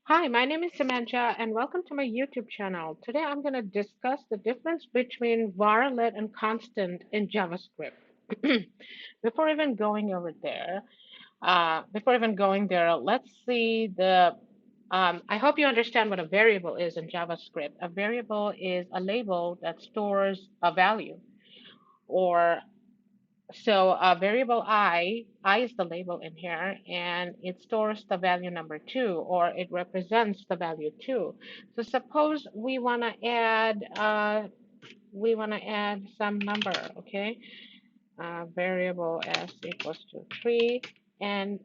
Hi, my name is Samantha, and welcome to my YouTube channel. Today I'm going to discuss the difference between var-let and constant in JavaScript. Before even going over there, let's see I hope you understand what a variable is in JavaScript. A variable is a label that stores a value, or so a variable I is the label in here, and it stores the value number 2, or it represents the value 2. So suppose we want to add some number, okay? Variable s equals to 3, and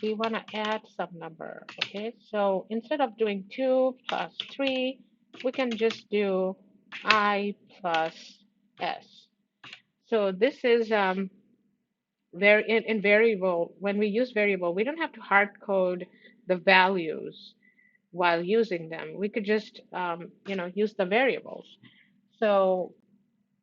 we want to add some number, okay? So instead of doing 2 plus 3, we can just do I plus s. So this is in variable, when we use variable, we don't have to hard code the values while using them. We could just use the variables. So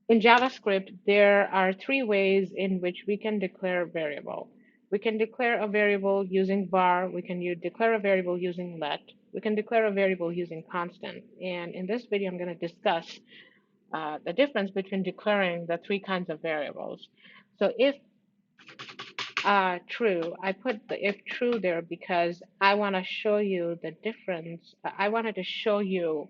in JavaScript, there are three ways in which we can declare a variable. We can declare a variable using var. We can declare a variable using let. We can declare a variable using constant. And in this video, I'm going to discuss the difference between declaring the three kinds of variables. So if true. I put the if true there because I want to show you the difference. I wanted to show you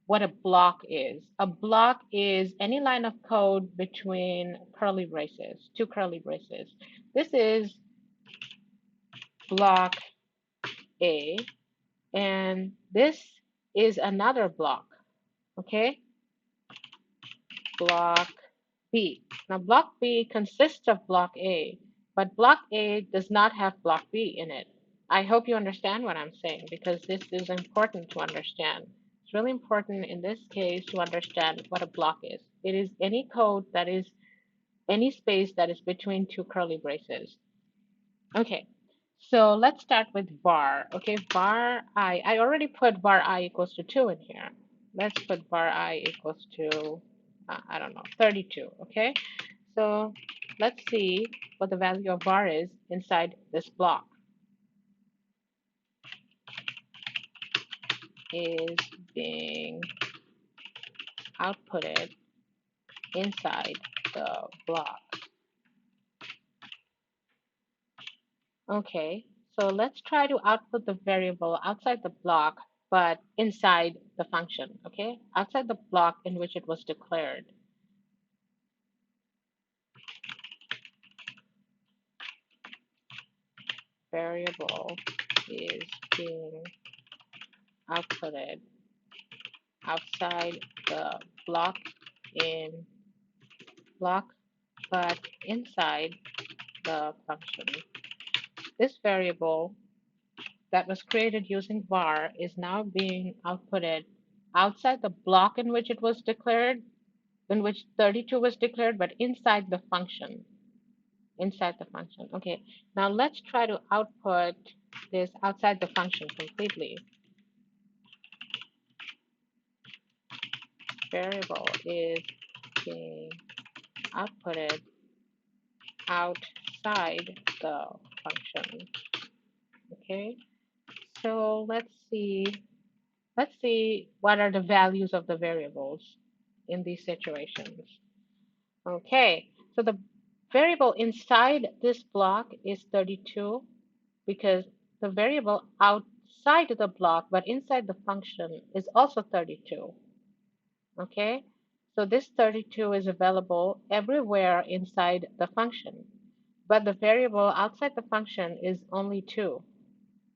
what a block is. A block is any line of code between curly braces, two curly braces. This is block A, and this is another block, okay? Block B. Now, block B consists of block A, but block A does not have block B in it. I hope you understand what I'm saying because this is important to understand. It's really important in this case to understand what a block is. It is any code that is any space that is between two curly braces. Okay, so let's start with var. Okay, var I. I already put var I equals to 2 in here. Let's put var I equals to, I don't know, 32. Okay, so let's see what the value of var is inside this block. Is being outputted inside the block. Okay, so let's try to output the variable outside the block, but inside the function, okay? Outside the block in which it was declared. Variable is being outputted outside the block in block, but inside the function. This variable that was created using var is now being outputted outside the block in which it was declared, in which 32 was declared, but inside the function. Inside the function. Okay, now let's try to output this outside the function completely. Variable is being outputted outside the function. Okay, so let's see what are the values of the variables in these situations. Okay, so the variable inside this block is 32 because the variable outside the block but inside the function is also 32. Okay, so this 32 is available everywhere inside the function, but the variable outside the function is only 2,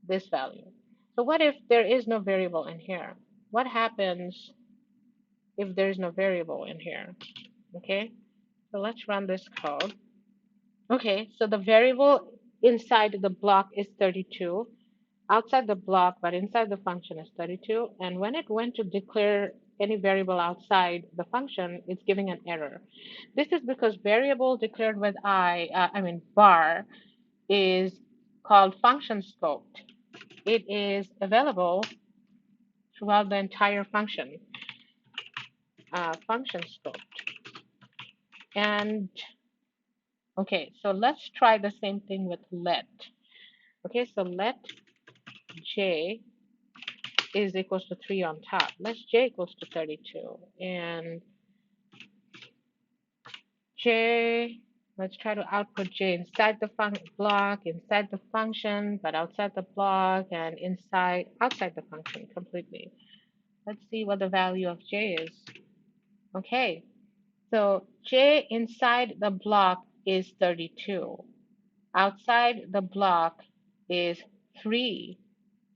this value. So what if there is no variable in here? What happens if there is no variable in here? Okay, so let's run this code. Okay, so the variable inside the block is 32, outside the block but inside the function is 32, and when it went to declare any variable outside the function, it's giving an error. This is because variable declared with var, is called function scoped. It is available throughout the entire function, function scoped. And okay, so let's try the same thing with let. Okay, so let j is equals to 3 on top. Let's j equals to 32. And j, let's try to output j inside the block, inside the function, but outside the block, and outside the function completely. Let's see what the value of j is. Okay, so j inside the block is 32. Outside the block is 3,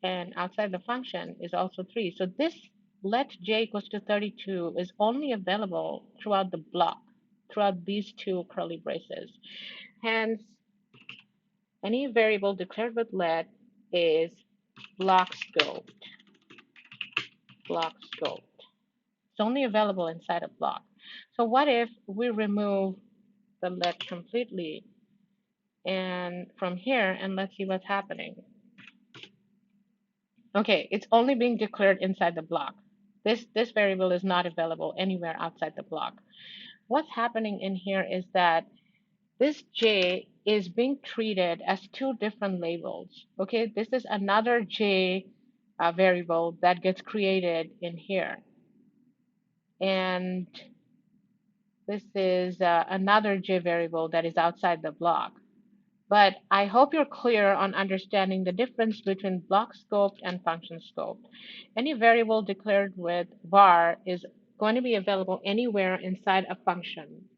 and outside the function is also 3. So this let j equals to 32 is only available throughout the block, throughout these two curly braces. Hence, any variable declared with let is block scoped. Block scoped. It's only available inside a block. So what if we remove the let completely and from here, and let's see what's happening. Okay, it's only being declared inside the block. This variable is not available anywhere outside the block. What's happening in here is that this j is being treated as two different labels. Okay, this is another j variable that gets created in here. And this is another j variable that is outside the block. But I hope you're clear on understanding the difference between block scoped and function scoped. Any variable declared with var is going to be available anywhere inside a function,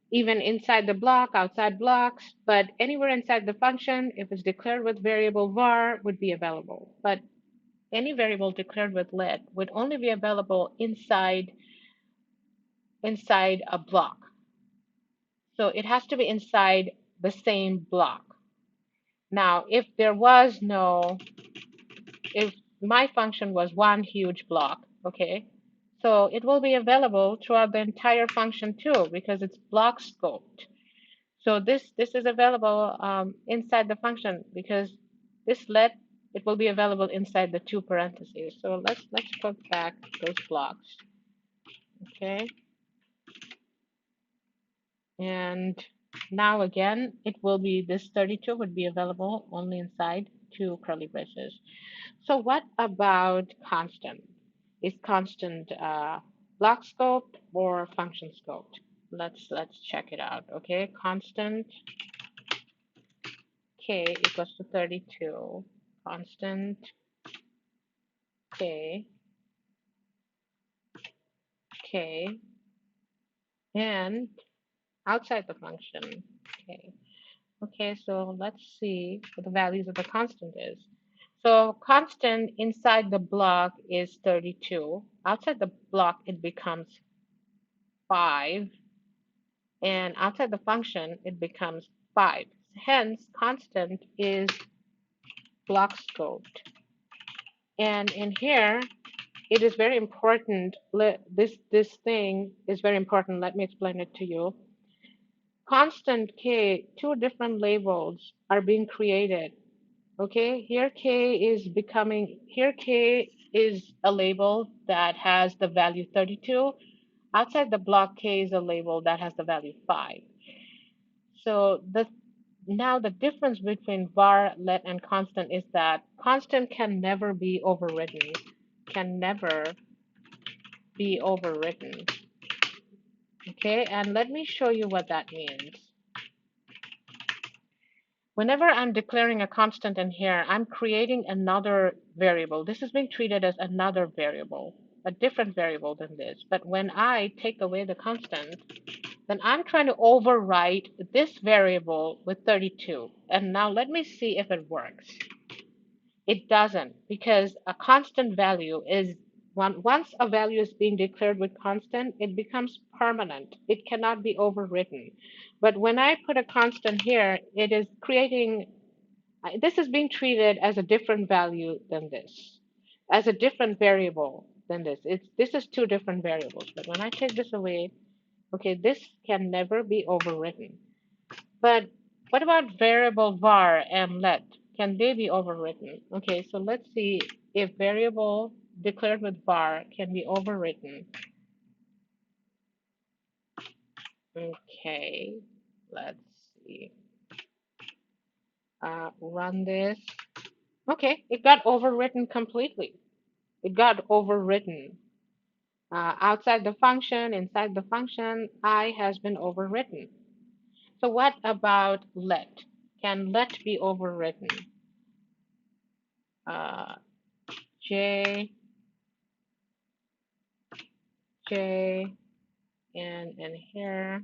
even inside the block, outside blocks, but anywhere inside the function, if it's declared with variable var, would be available. But any variable declared with let would only be available inside a block. So it has to be inside the same block. Now, if my function was one huge block, okay, so it will be available throughout the entire function too, because it's block scoped. So this is available inside the function, because this let, it will be available inside the two parentheses. So let's put back those blocks, okay. And now again, it will be, this 32 would be available only inside two curly braces. So what about constant? Is constant block scoped or function scoped? Let's check it out. Okay, constant k equals to 32. Constant k and outside the function k. Okay, so let's see what the values of the constant is. So constant inside the block is 32. Outside the block, it becomes 5. And outside the function, it becomes 5. Hence, constant is block scoped. And in here, it is very important. This thing is very important. Let me explain it to you. Constant k, two different labels are being created. Okay, here k is a label that has the value 32. Outside the block, k is a label that has the value 5. So now the difference between var, let, and constant is that constant can never be overridden. Can never be overridden. Okay, and let me show you what that means. Whenever I'm declaring a constant in here, I'm creating another variable. This is being treated as another variable, a different variable than this. But when I take away the constant, then I'm trying to overwrite this variable with 32. And now let me see if it works. It doesn't, because a constant value is, once a value is being declared with constant, it becomes permanent. It cannot be overwritten. But when I put a constant here, it is creating, this is being treated as a different value than this, as a different variable than this. This is two different variables. But when I take this away, okay, this can never be overwritten. But what about variable var and let? Can they be overwritten? Okay, so let's see if variable declared with var can be overwritten. Okay, let's see. Run this. Okay, it got overwritten completely. It got overwritten. Outside the function, inside the function, I has been overwritten. So what about let? Can let be overwritten? Uh, J, J, and here.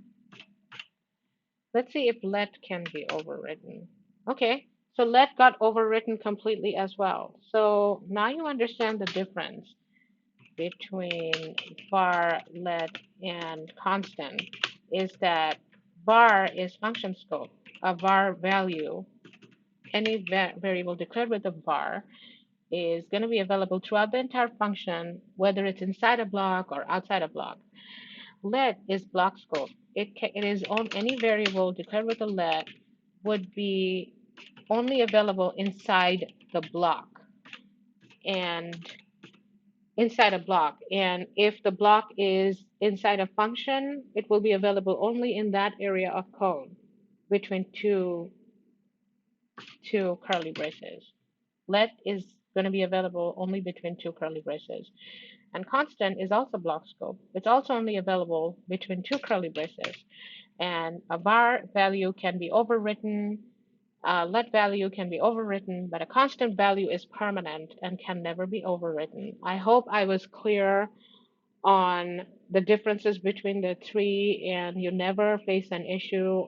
Let's see if let can be overwritten. Okay, so let got overwritten completely as well. So now you understand the difference between var, let, and constant is that var is function scope. A var value, any variable declared with a var, is going to be available throughout the entire function, whether it's inside a block or outside a block. Let is block scope. It is on any variable declared with a let would be only available inside the block and inside a block. And if the block is inside a function, it will be available only in that area of code between two curly braces. Let is going to be available only between two curly braces. And constant is also block scope. It's also only available between two curly braces. And a var value can be overwritten, a let value can be overwritten, but a constant value is permanent and can never be overwritten. I hope I was clear on the differences between the three and you never face an issue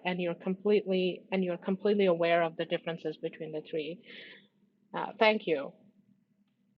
and you're completely aware of the differences between the three. Thank you.